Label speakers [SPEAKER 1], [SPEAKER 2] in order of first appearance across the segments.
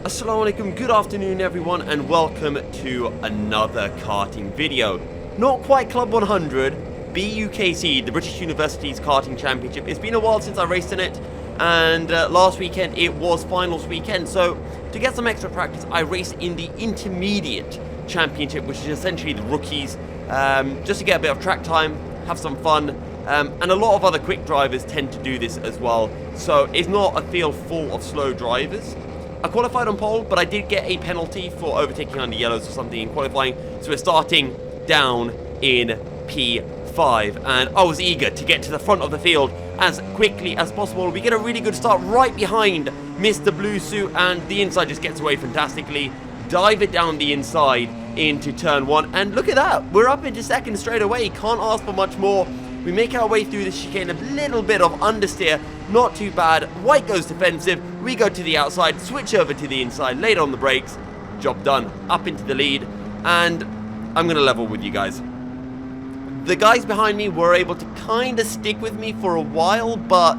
[SPEAKER 1] Assalamu alaikum, good afternoon everyone, and welcome to another karting video. Not quite Club 100, BUKC, the British University's Karting Championship. It's been a while since I raced in it, and last weekend it was finals weekend, so to get some extra practice I raced in the Intermediate Championship, which is essentially the rookies, just to get a bit of track time, have some fun, and a lot of other quick drivers tend to do this as well, so it's not a field full of slow drivers. I qualified on pole, but I did get a penalty for overtaking on the yellows or something in qualifying, so we're starting down in P5, and I was eager to get to the front of the field as quickly as possible. We get a really good start right behind Mr. Blue Suit, and the inside just gets away fantastically. Dive it down the inside into turn 1, and look at that, we're up into second straight away. Can't ask for much more. We make our way through the chicane, a little bit of understeer, not too bad. White goes defensive, we go to the outside, switch over to the inside, laid on the brakes, job done, up into the lead, and I'm going to level with you guys. The guys behind me were able to kind of stick with me for a while, but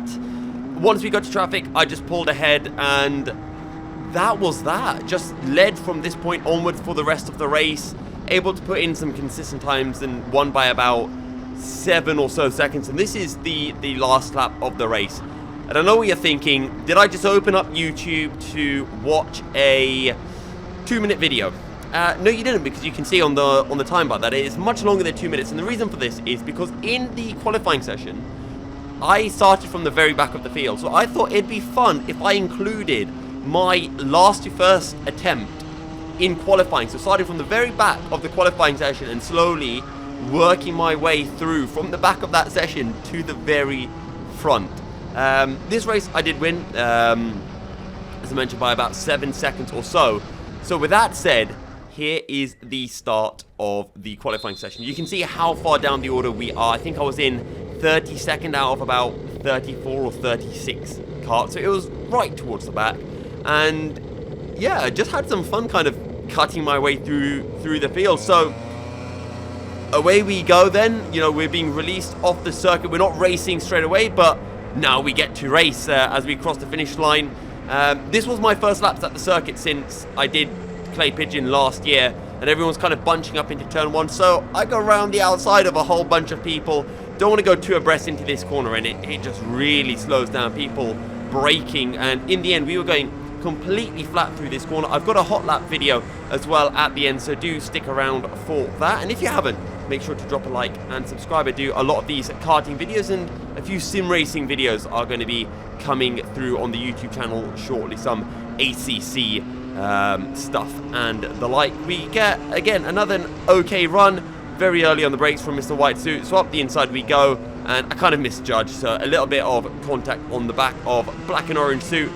[SPEAKER 1] once we got to traffic, I just pulled ahead, and that was that. Just led from this point onwards for the rest of the race, able to put in some consistent times, and won by about 7 or so seconds, and this is the last lap of the race. And I know what you're thinking, did I just open up YouTube to watch a 2-minute video? No, you didn't, because you can see on the time bar that it is much longer than 2 minutes, and the reason for this is because in the qualifying session I started from the very back of the field, so I thought it'd be fun if I included my last to first attempt in qualifying, so starting from the very back of the qualifying session and slowly working my way through from the back of that session to the very front. This race I did win, as I mentioned, by about 7 seconds or so. So with that said, here is the start of the qualifying session. You can see how far down the order we are. I think I was in 32nd out of about 34 or 36 karts, so it was right towards the back. And yeah, I just had some fun kind of cutting my way through the field. So away we go then. You know, we're being released off the circuit. We're not racing straight away, but now we get to race as we cross the finish line. This was my first laps at the circuit since I did Clay Pigeon last year, and everyone's kind of bunching up into turn 1, so I go around the outside of a whole bunch of people. Don't want to go too abreast into this corner, and it just really slows down people braking, and in the end we were going completely flat through this corner. I've got a hot lap video as well at the end, so do stick around for that. And if you haven't, make sure to drop a like and subscribe. I do a lot of these karting videos, and a few sim racing videos are going to be coming through on the YouTube channel shortly. Some ACC stuff and the like. We get, again, another okay run very early on the brakes from Mr. White Suit, so up the inside we go, and I kind of misjudged, so a little bit of contact on the back of Black and Orange Suit.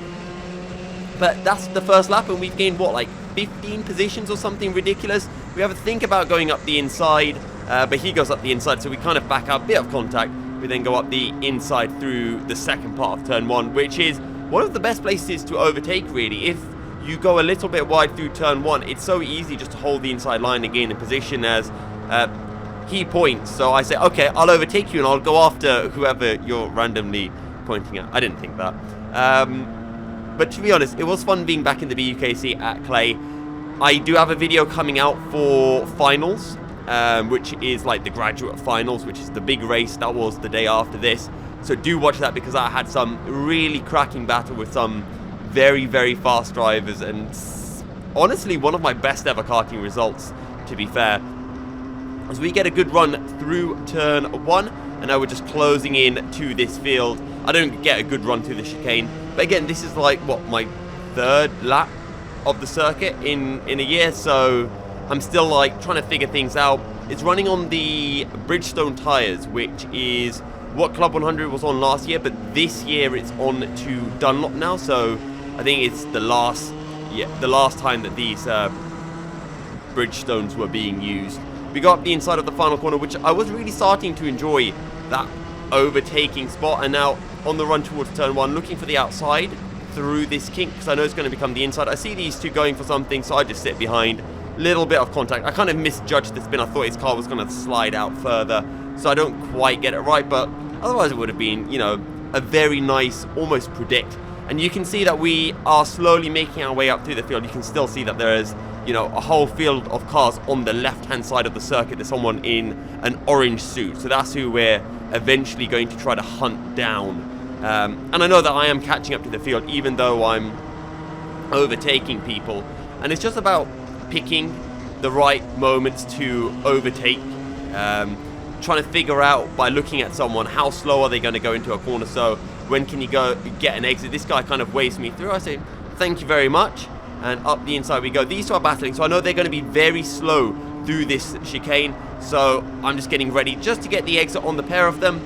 [SPEAKER 1] But that's the first lap, and we've gained, what, like 15 positions or something ridiculous. We have a think about going up the inside, but he goes up the inside, so we kind of back out, bit of contact. We then go up the inside through the second part of turn 1, which is one of the best places to overtake, really. If you go a little bit wide through turn 1, it's so easy just to hold the inside line and gain a position as he points. So I say, okay, I'll overtake you and I'll go after whoever you're randomly pointing at. I didn't think that. But to be honest, it was fun being back in the BUKC at Clay. I do have a video coming out for finals, which is like the graduate finals, which is the big race. That was the day after this. So do watch that, because I had some really cracking battle with some very, very fast drivers, and honestly one of my best ever karting results, to be fair. As we get a good run through turn 1, and now we're just closing in to this field. I don't get a good run through the chicane, but again, this is like, what, my 3rd lap of the circuit in a year, so I'm still like trying to figure things out. It's running on the Bridgestone tyres, which is what Club 100 was on last year, but this year it's on to Dunlop now, so I think it's the last time that these Bridgestones were being used. We got up the inside of the final corner, which I was really starting to enjoy that overtaking spot, and now on the run towards turn 1, looking for the outside through this kink, because I know it's going to become the inside. I see these two going for something, so I just sit behind. Little bit of contact. I kind of misjudged the spin. I thought his car was going to slide out further, so I don't quite get it right, but otherwise it would have been, you know, a very nice, almost predict And you can see that we are slowly making our way up through the field. You can still see that there is, you know, a whole field of cars on the left-hand side of the circuit. There's someone in an orange suit. So that's who we're eventually going to try to hunt down. And I know that I am catching up to the field, even though I'm overtaking people. And it's just about picking the right moments to overtake. Trying to figure out by looking at someone how slow are they going to go into a corner, so when can you go get an exit. This guy kind of waves me through. I say thank you very much, and up the inside we go. These two are battling, so I know they're going to be very slow through this chicane, so I'm just getting ready just to get the exit on the pair of them,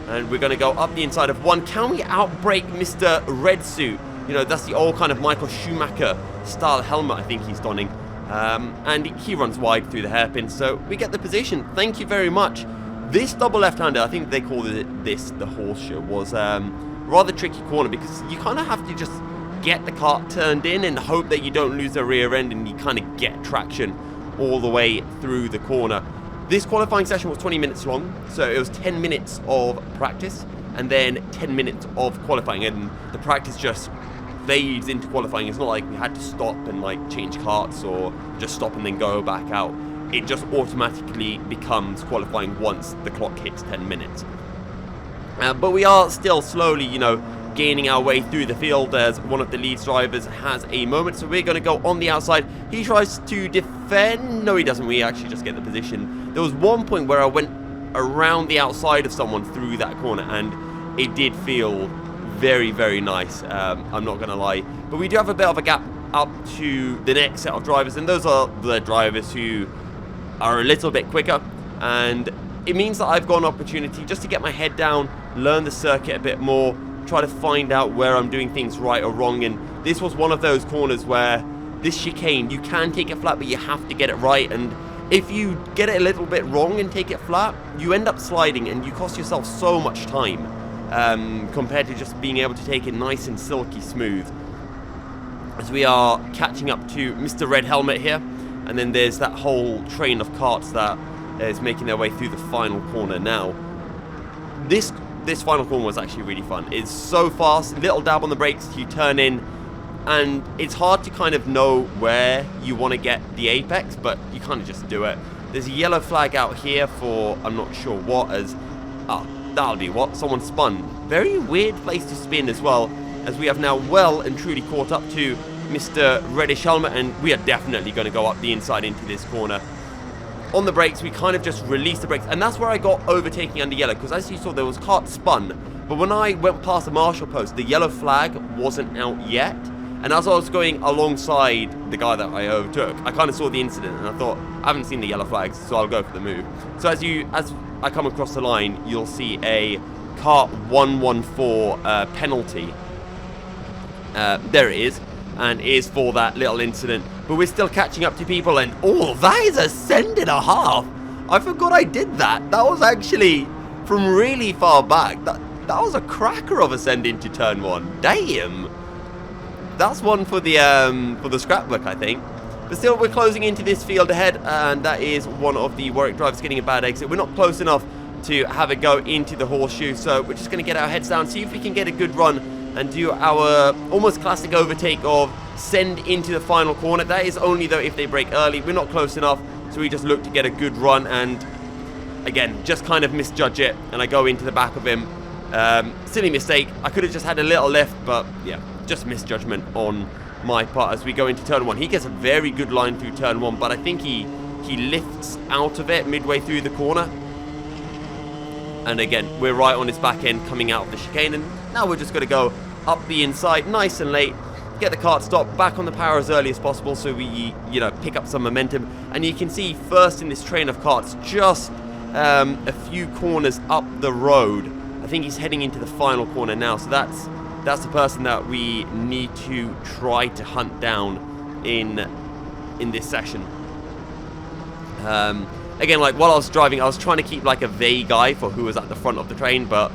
[SPEAKER 1] and we're going to go up the inside of one. Can we outbrake Mr. Red Suit? You know, that's the old kind of Michael Schumacher style helmet I think he's donning, and he runs wide through the hairpin, so we get the position. Thank you very much. This double left-hander, I think they called this the horseshoe, was rather tricky corner, because you kind of have to just get the cart turned in and hope that you don't lose the rear end, and you kind of get traction all the way through the corner. This qualifying session was 20 minutes long, so it was 10 minutes of practice and then 10 minutes of qualifying, and the practice just fades into qualifying. It's not like we had to stop and like change carts or just stop and then go back out. It just automatically becomes qualifying once the clock hits 10 minutes. But we are still slowly, you know, gaining our way through the field as one of the lead drivers has a moment. So we're going to go on the outside. He tries to defend. No, he doesn't. We actually just get the position. There was one point where I went around the outside of someone through that corner, and it did feel very, very nice. I'm not going to lie. But we do have a bit of a gap up to the next set of drivers, and those are the drivers who are a little bit quicker, and it means that I've got an opportunity just to get my head down, learn the circuit a bit more, try to find out where I'm doing things right or wrong. And this was one of those corners where this chicane, you can take it flat, but you have to get it right, and if you get it a little bit wrong and take it flat, you end up sliding and you cost yourself so much time compared to just being able to take it nice and silky smooth. As we are catching up to Mr. Red Helmet here, and then there's that whole train of carts that is making their way through the final corner now. This final corner was actually really fun. It's so fast, little dab on the brakes, you turn in, and it's hard to kind of know where you want to get the apex, but you kind of just do it. There's a yellow flag out here for I'm not sure what, as that'll be what, someone spun. Very weird place to spin as well, as we have now well and truly caught up to Mr. Reddish Helmet, and we are definitely going to go up the inside into this corner. On the brakes, we kind of just released the brakes, and that's where I got overtaking under yellow, because as you saw, there was cart spun, but when I went past the marshal post, the yellow flag wasn't out yet, and as I was going alongside the guy that I overtook, I kind of saw the incident, and I thought, I haven't seen the yellow flags, so I'll go for the move. So as I come across the line, you'll see a cart 114 penalty. There it is, and it is for that little incident. But we're still catching up to people, and that is a send and a half. I forgot I did that. That was actually from really far back. That was a cracker of a send into turn one. Damn. That's one for the scrapbook, I think. But still, we're closing into this field ahead, and that is one of the Warwick drivers getting a bad exit. We're not close enough to have it go into the horseshoe, so we're just going to get our heads down, see if we can get a good run and do our almost classic overtake of send into the final corner. That is only though if they break early. We're not close enough, so we just look to get a good run, and again, just kind of misjudge it, and I go into the back of him. Silly mistake. I could have just had a little lift, but yeah, just misjudgment on my part as we go into turn one. He gets a very good line through turn one, but I think he lifts out of it midway through the corner. And again, we're right on his back end coming out of the chicane, and now we're just going to go up the inside nice and late, get the cart stopped, back on the power as early as possible so we, pick up some momentum. And you can see first in this train of carts, just a few corners up the road. I think he's heading into the final corner now, so that's the person that we need to try to hunt down in this session. Again, like while I was driving, I was trying to keep like a vague eye for who was at the front of the train, but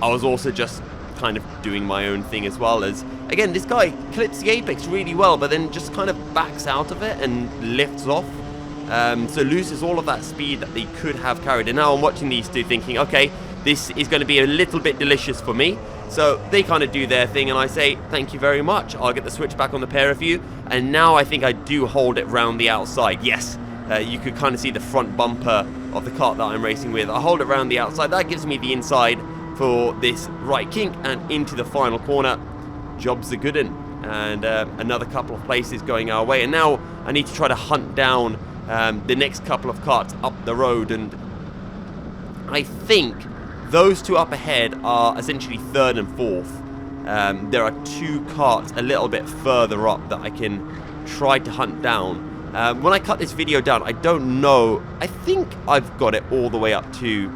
[SPEAKER 1] I was also just kind of doing my own thing as well. As again, this guy clips the apex really well, but then just kind of backs out of it and lifts off, so loses all of that speed that they could have carried. And now I'm watching these two thinking, okay, this is going to be a little bit delicious for me. So they kind of do their thing, and I say, thank you very much. I'll get the switch back on the pair of you. And now I think I do hold it round the outside. Yes, you could kind of see the front bumper of the kart that I'm racing with. I hold it round the outside. That gives me the inside for this right kink and into the final corner. Job's a good one. And another couple of places going our way. And now I need to try to hunt down the next couple of karts up the road. And I think those two up ahead are essentially third and fourth. There are two karts a little bit further up that I can try to hunt down. When I cut this video down, I don't know. I think I've got it all the way up to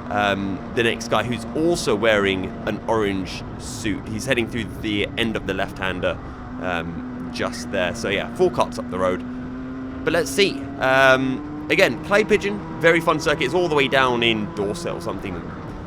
[SPEAKER 1] the next guy, who's also wearing an orange suit. He's heading through the end of the left-hander just there. So yeah, 4 karts up the road. But let's see. Again, Clyde Pigeon, very fun circuit. It's all the way down in Dorset or something,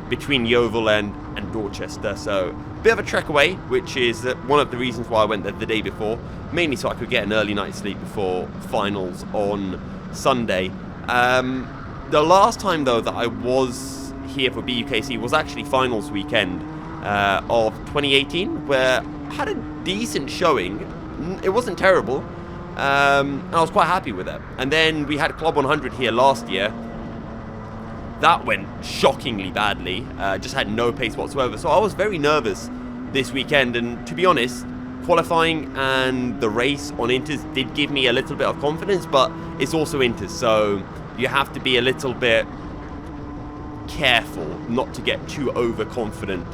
[SPEAKER 1] between Yeovil and Dorchester. So bit of a trek away, which is one of the reasons why I went there the day before, mainly so I could get an early night's sleep before finals on Sunday. The last time though that I was here for BUKC was actually finals weekend of 2018, where I had a decent showing. It wasn't terrible, and I was quite happy with it. And then we had Club 100 here last year. That went shockingly badly, just had no pace whatsoever. So I was very nervous this weekend, and to be honest, qualifying and the race on Inters did give me a little bit of confidence, but it's also Inters, so you have to be a little bit careful not to get too overconfident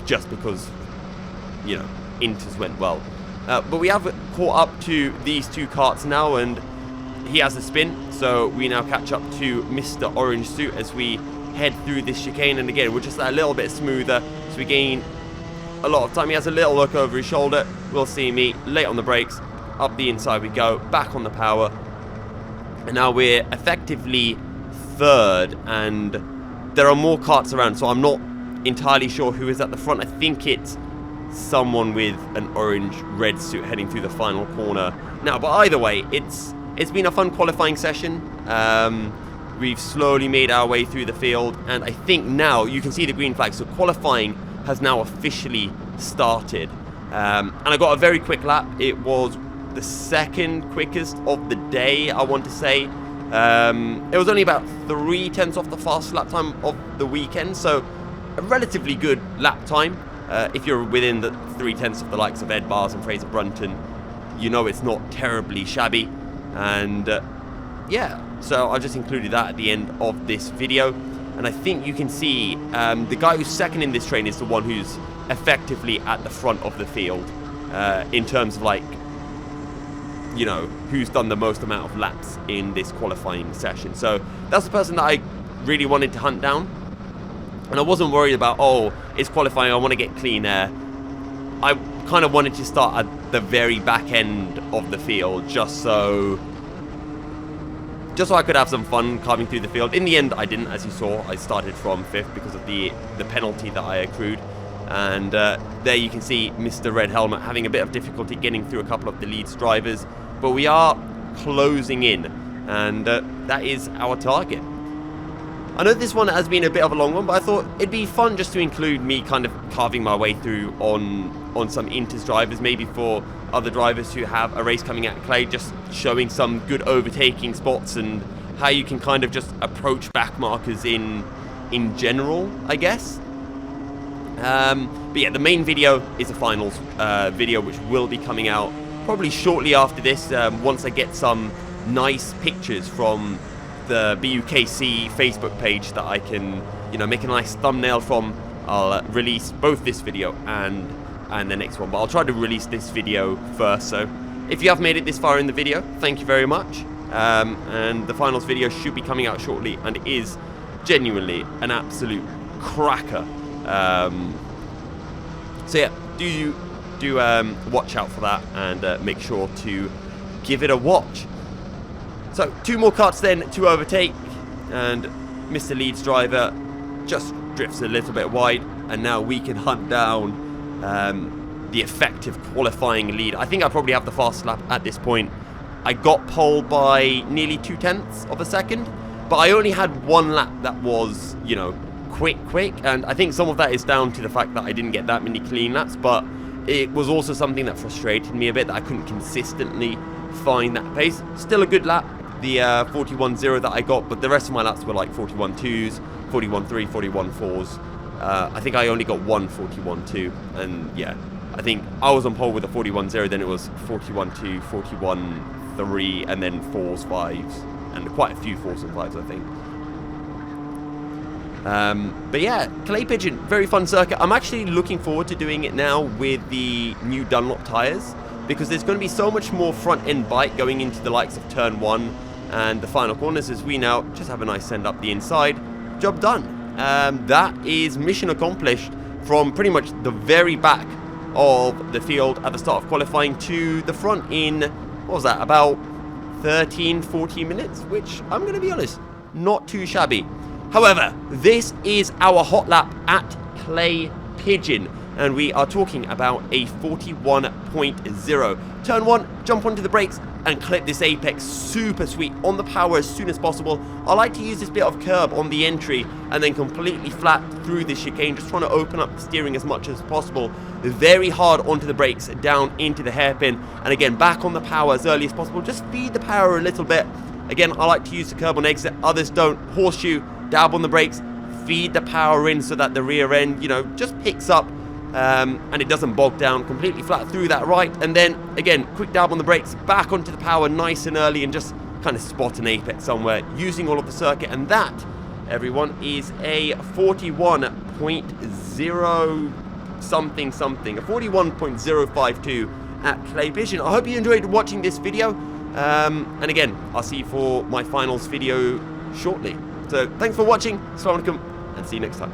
[SPEAKER 1] just because, you know, Inters went well. But we have caught up to these two karts now, and he has a spin, so we now catch up to Mr. Orange Suit as we head through this chicane. And again, we're just a little bit smoother, so we gain a lot of time. He has a little look over his shoulder. We'll see me late on the brakes. Up the inside we go, back on the power. And now we're effectively third, and there are more karts around, so I'm not entirely sure who is at the front. I think it's someone with an orange-red suit heading through the final corner now. But either way, it's been a fun qualifying session. We've slowly made our way through the field, and I think now you can see the green flag, so qualifying has now officially started. And I got a very quick lap. It was the second quickest of the day, I want to say. It was only about 0.3 off the fastest lap time of the weekend, so a relatively good lap time. If you're within the 0.3 of the likes of Ed Bars and Fraser Brunton, you know it's not terribly shabby. And yeah, so I've just included that at the end of this video. And I think you can see the guy who's second in this train is the one who's effectively at the front of the field in terms of, like, you know, who's done the most amount of laps in this qualifying session. So that's the person that I really wanted to hunt down. And I wasn't worried about, oh, it's qualifying, I want to get clean air. I kind of wanted to start at the very back end of the field just so I could have some fun carving through the field. In the end, I didn't, as you saw. I started from 5th because of the penalty that I accrued. And there you can see Mr. Red Helmet having a bit of difficulty getting through a couple of the leads drivers. But we are closing in, and that is our target. I know this one has been a bit of a long one, but I thought it'd be fun just to include me kind of carving my way through on some Inters drivers, maybe for other drivers who have a race coming at Clay, just showing some good overtaking spots and how you can kind of just approach back markers in general, I guess. But yeah, the main video is a finals video, which will be coming out probably shortly after this, once I get some nice pictures from the BUKC Facebook page that I can, you know, make a nice thumbnail from. I'll release both this video and the next one, but I'll try to release this video first. So if you have made it this far in the video, thank you very much. And the finals video should be coming out shortly, and it is genuinely an absolute cracker. So yeah, do watch out for that, and make sure to give it a watch. So 2 more karts then to overtake, and Mr. Leeds driver just drifts a little bit wide, and now we can hunt down the effective qualifying lead. I think I probably have the fastest lap at this point. I got pole by nearly 0.2 of a second, but I only had 1 lap that was, you know, quick, and I think some of that is down to the fact that I didn't get that many clean laps, but it was also something that frustrated me a bit, that I couldn't consistently find that pace. Still a good lap, the 41.0 that I got, but the rest of my laps were like 41.2s, 41.3, 41.4s. I think I only got one 41.2, and yeah, I think I was on pole with a 41.0, then it was 41.2, 41.3, and then 4s, 5s, and quite a few 4s and 5s, I think. But yeah, Clay Pigeon, very fun circuit. I'm actually looking forward to doing it now with the new Dunlop tyres, because there's going to be so much more front end bite going into the likes of turn 1 and the final corners, as we now just have a nice send up the inside. Job done. That is mission accomplished from pretty much the very back of the field at the start of qualifying to the front in, what was that, about 13-14 minutes, which I'm going to be honest, not too shabby. However, this is our hot lap at Clay Pigeon, and we are talking about a 41.0. Turn 1, jump onto the brakes and clip this apex super sweet on the power as soon as possible. I like to use this bit of curb on the entry and then completely flat through this chicane, just trying to open up the steering as much as possible. Very hard onto the brakes, down into the hairpin, and again back on the power as early as possible. Just feed the power a little bit. Again, I like to use the curb on exit, others don't. Horseshoe, dab on the brakes, feed the power in so that the rear end, you know, just picks up and it doesn't bog down. Completely flat through that right, and then again quick dab on the brakes, back onto the power nice and early, and just kind of spot an apex somewhere using all of the circuit. And that, everyone, is a 41.0 something, a 41.052 at Clay Pigeon. I hope you enjoyed watching this video, and again, I'll see you for my finals video shortly. So thanks for watching, Assalamu alaikum, and see you next time.